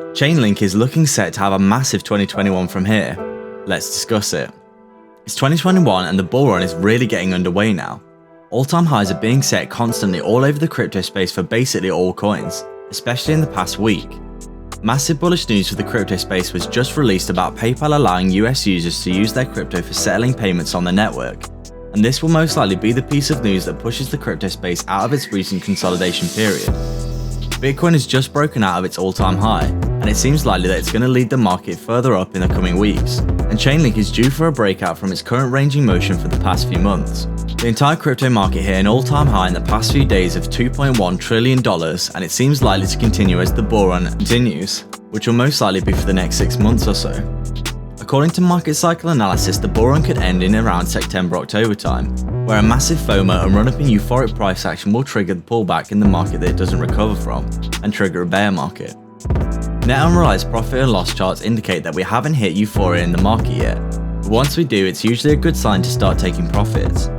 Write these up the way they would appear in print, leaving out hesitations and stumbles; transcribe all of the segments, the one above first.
Chainlink is looking set to have a massive 2021 from here. Let's discuss it. It's 2021 and the bull run is really getting underway now. All-time highs are being set constantly all over the crypto space for basically all coins, especially in the past week. Massive bullish news for the crypto space was just released about PayPal allowing US users to use their crypto for settling payments on their network, and this will most likely be the piece of news that pushes the crypto space out of its recent consolidation period. Bitcoin has just broken out of its all-time high, and it seems likely that it's going to lead the market further up in the coming weeks, and Chainlink is due for a breakout from its current ranging motion for the past few months. The entire crypto market hit an all-time high in the past few days of $2.1 trillion, and it seems likely to continue as the bull run continues, which will most likely be for the next 6 months or so. According to market cycle analysis, the bull run could end in around September-October time, where a massive FOMO and run-up in euphoric price action will trigger the pullback in the market that it doesn't recover from, and trigger a bear market. Net unrealized profit and loss charts indicate that we haven't hit euphoria in the market yet, but once we do, it's usually a good sign to start taking profits.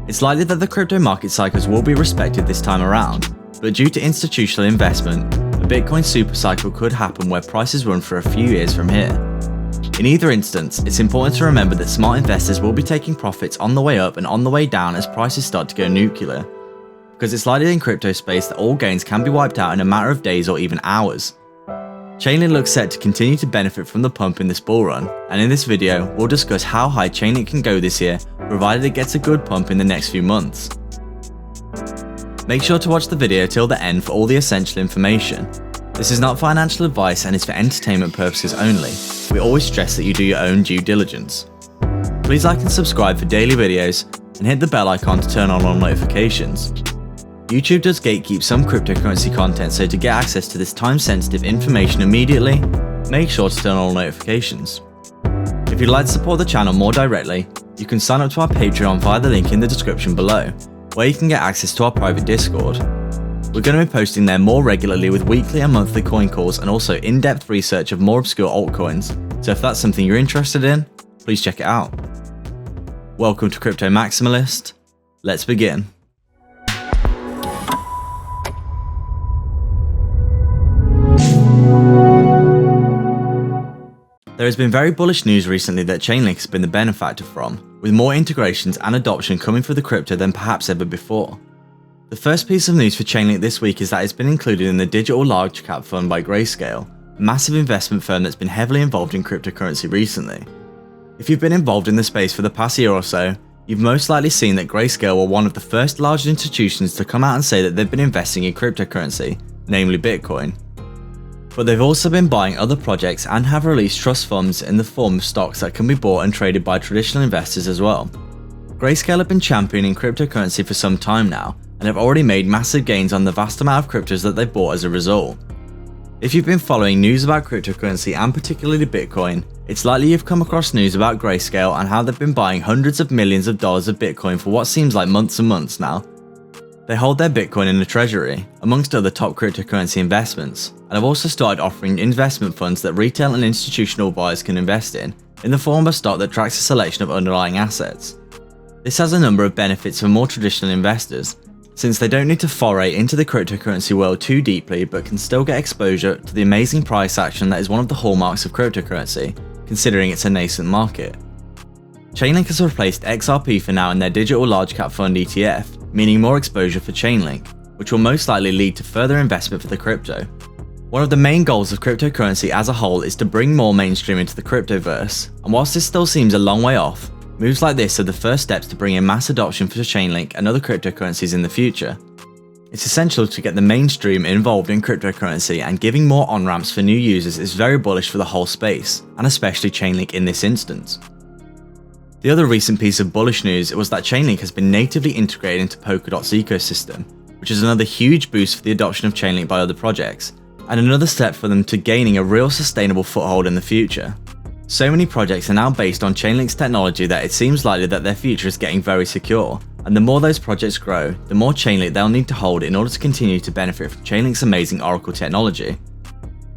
It's likely that the crypto market cycles will be respected this time around, but due to institutional investment, a Bitcoin super cycle could happen where prices run for a few years from here. In either instance, it's important to remember that smart investors will be taking profits on the way up and on the way down as prices start to go nuclear, because it's likely in crypto space that all gains can be wiped out in a matter of days or even hours. Chainlink looks set to continue to benefit from the pump in this bull run, and in this video, we'll discuss how high Chainlink can go this year, provided it gets a good pump in the next few months. Make sure to watch the video till the end for all the essential information. This is not financial advice and is for entertainment purposes only. We always stress that you do your own due diligence. Please like and subscribe for daily videos, and hit the bell icon to turn on all notifications. YouTube does gatekeep some cryptocurrency content, so to get access to this time-sensitive information immediately, make sure to turn on all notifications. If you'd like to support the channel more directly, you can sign up to our Patreon via the link in the description below, where you can get access to our private Discord. We're going to be posting there more regularly with weekly and monthly coin calls and also in-depth research of more obscure altcoins, so if that's something you're interested in, please check it out. Welcome to Crypto Maximalist. Let's begin. There has been very bullish news recently that Chainlink has been the benefactor from, with more integrations and adoption coming for the crypto than perhaps ever before. The first piece of news for Chainlink this week is that it's been included in the digital large cap fund by Grayscale, a massive investment firm that's been heavily involved in cryptocurrency recently. If you've been involved in the space for the past year or so, you've most likely seen that Grayscale were one of the first large institutions to come out and say that they've been investing in cryptocurrency, namely Bitcoin. But they've also been buying other projects and have released trust funds in the form of stocks that can be bought and traded by traditional investors as well. Grayscale have been championing cryptocurrency for some time now, and have already made massive gains on the vast amount of cryptos that they've bought as a result. If you've been following news about cryptocurrency and particularly Bitcoin, it's likely you've come across news about Grayscale and how they've been buying hundreds of millions of dollars of Bitcoin for what seems like months and months now. They hold their Bitcoin in a treasury, amongst other top cryptocurrency investments, and have also started offering investment funds that retail and institutional buyers can invest in the form of a stock that tracks a selection of underlying assets. This has a number of benefits for more traditional investors, since they don't need to foray into the cryptocurrency world too deeply but can still get exposure to the amazing price action that is one of the hallmarks of cryptocurrency, considering it's a nascent market. Chainlink has replaced XRP for now in their digital large cap fund ETF, meaning more exposure for Chainlink, which will most likely lead to further investment for the crypto. One of the main goals of cryptocurrency as a whole is to bring more mainstream into the cryptoverse, and whilst this still seems a long way off, moves like this are the first steps to bring in mass adoption for Chainlink and other cryptocurrencies in the future. It's essential to get the mainstream involved in cryptocurrency, and giving more on-ramps for new users is very bullish for the whole space, and especially Chainlink in this instance. The other recent piece of bullish news was that Chainlink has been natively integrated into Polkadot's ecosystem, which is another huge boost for the adoption of Chainlink by other projects, and another step for them to gaining a real sustainable foothold in the future. So many projects are now based on Chainlink's technology that it seems likely that their future is getting very secure, and the more those projects grow, the more Chainlink they'll need to hold in order to continue to benefit from Chainlink's amazing Oracle technology.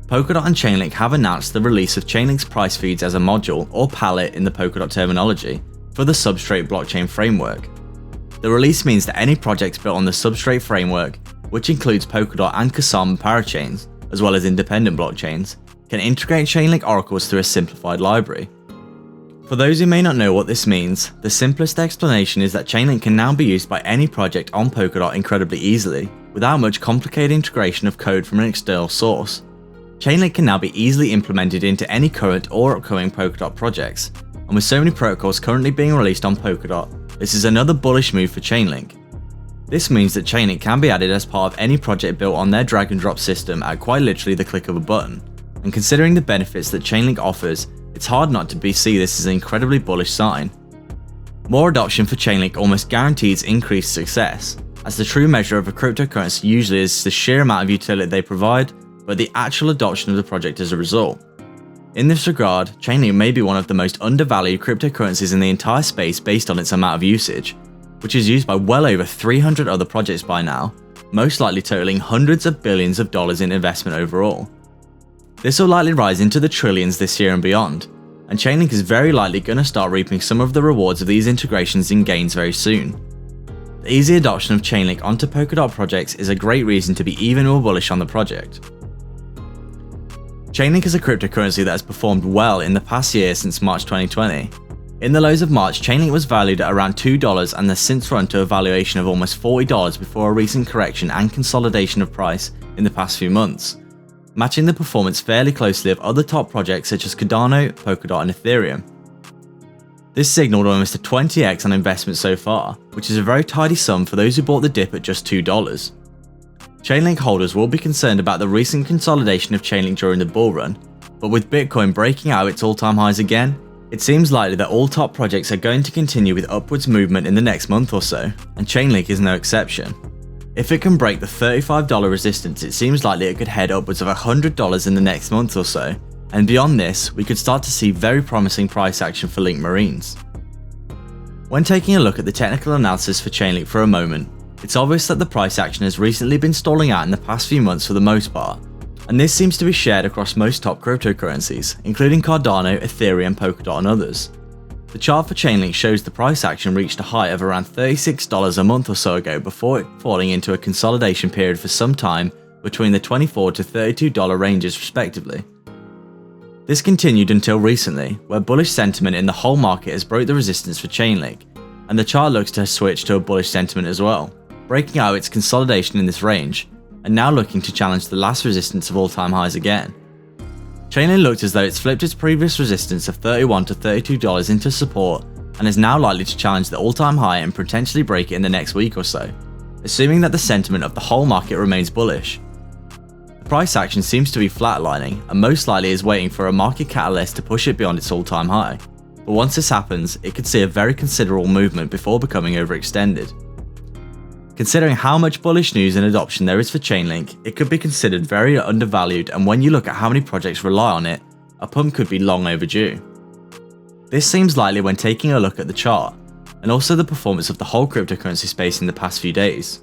Polkadot and Chainlink have announced the release of Chainlink's price feeds as a module, or palette in the Polkadot terminology, for the Substrate blockchain framework. The release means that any projects built on the Substrate framework, which includes Polkadot and Kusama parachains, as well as independent blockchains, can integrate Chainlink oracles through a simplified library. For those who may not know what this means, the simplest explanation is that Chainlink can now be used by any project on Polkadot incredibly easily, without much complicated integration of code from an external source. Chainlink can now be easily implemented into any current or upcoming Polkadot projects, and with so many protocols currently being released on Polkadot, this is another bullish move for Chainlink. This means that Chainlink can be added as part of any project built on their drag and drop system at quite literally the click of a button, and considering the benefits that Chainlink offers, it's hard not to see this as an incredibly bullish sign. More adoption for Chainlink almost guarantees increased success, as the true measure of a cryptocurrency usually is the sheer amount of utility they provide, but the actual adoption of the project as a result. In this regard, Chainlink may be one of the most undervalued cryptocurrencies in the entire space based on its amount of usage, which is used by well over 300 other projects by now, most likely totaling hundreds of billions of dollars in investment overall. This will likely rise into the trillions this year and beyond, and Chainlink is very likely going to start reaping some of the rewards of these integrations and gains very soon. The easy adoption of Chainlink onto Polkadot projects is a great reason to be even more bullish on the project. Chainlink is a cryptocurrency that has performed well in the past year since March 2020. In the lows of March, Chainlink was valued at around $2 and has since run to a valuation of almost $40 before a recent correction and consolidation of price in the past few months, matching the performance fairly closely of other top projects such as Cardano, Polkadot and Ethereum. This signaled almost a 20x on investment so far, which is a very tidy sum for those who bought the dip at just $2. Chainlink holders will be concerned about the recent consolidation of Chainlink during the bull run, but with Bitcoin breaking out its all-time highs again, it seems likely that all top projects are going to continue with upwards movement in the next month or so, and Chainlink is no exception. If it can break the $35 resistance, it seems likely it could head upwards of $100 in the next month or so, and beyond this, we could start to see very promising price action for Link Marines. When taking a look at the technical analysis for Chainlink for a moment, it's obvious that the price action has recently been stalling out in the past few months for the most part, and this seems to be shared across most top cryptocurrencies, including Cardano, Ethereum, Polkadot and others. The chart for Chainlink shows the price action reached a high of around $36 a month or so ago before it falling into a consolidation period for some time between the $24 to $32 ranges respectively. This continued until recently, where bullish sentiment in the whole market has broke the resistance for Chainlink, and the chart looks to have switched to a bullish sentiment as well, breaking out its consolidation in this range, and now looking to challenge the last resistance of all-time highs again. Chainlink looked as though it's flipped its previous resistance of $31 to $32 into support and is now likely to challenge the all-time high and potentially break it in the next week or so, assuming that the sentiment of the whole market remains bullish. The price action seems to be flatlining and most likely is waiting for a market catalyst to push it beyond its all-time high, but once this happens, it could see a very considerable movement before becoming overextended. Considering how much bullish news and adoption there is for Chainlink, it could be considered very undervalued, and when you look at how many projects rely on it, a pump could be long overdue. This seems likely when taking a look at the chart, and also the performance of the whole cryptocurrency space in the past few days.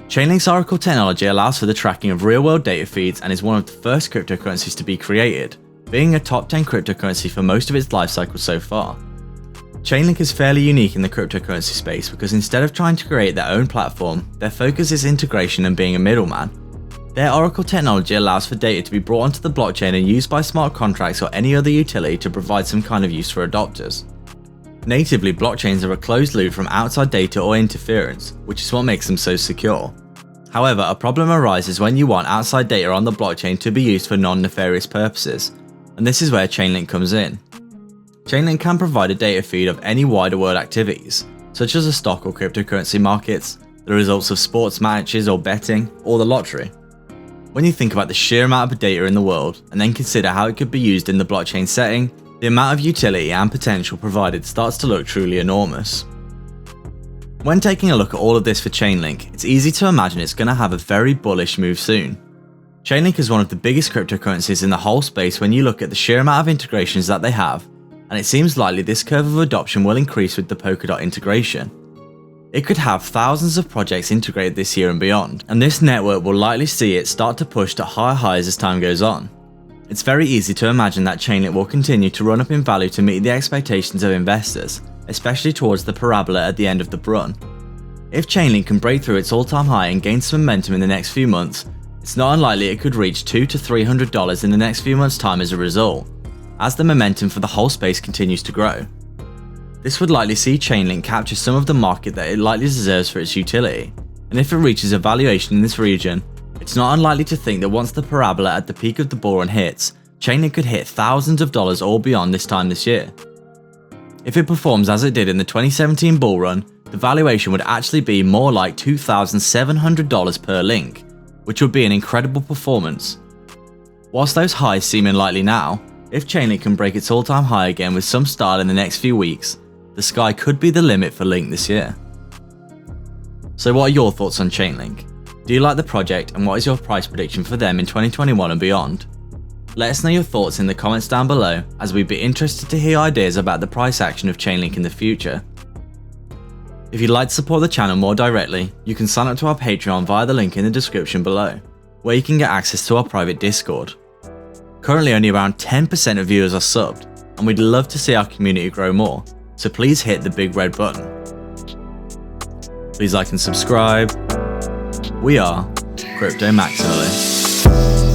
Chainlink's Oracle technology allows for the tracking of real-world data feeds and is one of the first cryptocurrencies to be created, being a top 10 cryptocurrency for most of its lifecycle so far. Chainlink is fairly unique in the cryptocurrency space because instead of trying to create their own platform, their focus is integration and being a middleman. Their Oracle technology allows for data to be brought onto the blockchain and used by smart contracts or any other utility to provide some kind of use for adopters. Natively, blockchains are a closed loop from outside data or interference, which is what makes them so secure. However, a problem arises when you want outside data on the blockchain to be used for non-nefarious purposes, and this is where Chainlink comes in. Chainlink can provide a data feed of any wider world activities, such as the stock or cryptocurrency markets, the results of sports matches or betting, or the lottery. When you think about the sheer amount of data in the world, and then consider how it could be used in the blockchain setting, the amount of utility and potential provided starts to look truly enormous. When taking a look at all of this for Chainlink, it's easy to imagine it's going to have a very bullish move soon. Chainlink is one of the biggest cryptocurrencies in the whole space when you look at the sheer amount of integrations that they have, and it seems likely this curve of adoption will increase with the Polkadot integration. It could have thousands of projects integrated this year and beyond, and this network will likely see it start to push to higher highs as time goes on. It's very easy to imagine that Chainlink will continue to run up in value to meet the expectations of investors, especially towards the parabola at the end of the run. If Chainlink can break through its all-time high and gain some momentum in the next few months, it's not unlikely it could reach $200 to $300 in the next few months' time as a result, as the momentum for the whole space continues to grow. This would likely see Chainlink capture some of the market that it likely deserves for its utility, and if it reaches a valuation in this region, it's not unlikely to think that once the parabola at the peak of the bull run hits, Chainlink could hit thousands of dollars or beyond this time this year. If it performs as it did in the 2017 bull run, the valuation would actually be more like $2,700 per link, which would be an incredible performance. Whilst those highs seem unlikely now, if Chainlink can break its all-time high again with some style in the next few weeks, the sky could be the limit for Link this year. So what are your thoughts on Chainlink? Do you like the project, and what is your price prediction for them in 2021 and beyond? Let us know your thoughts in the comments down below, as we'd be interested to hear ideas about the price action of Chainlink in the future. If you'd like to support the channel more directly, you can sign up to our Patreon via the link in the description below, where you can get access to our private Discord. Currently only around 10% of viewers are subbed, and we'd love to see our community grow more, so please hit the big red button. Please like and subscribe. We are Crypto Maximalists.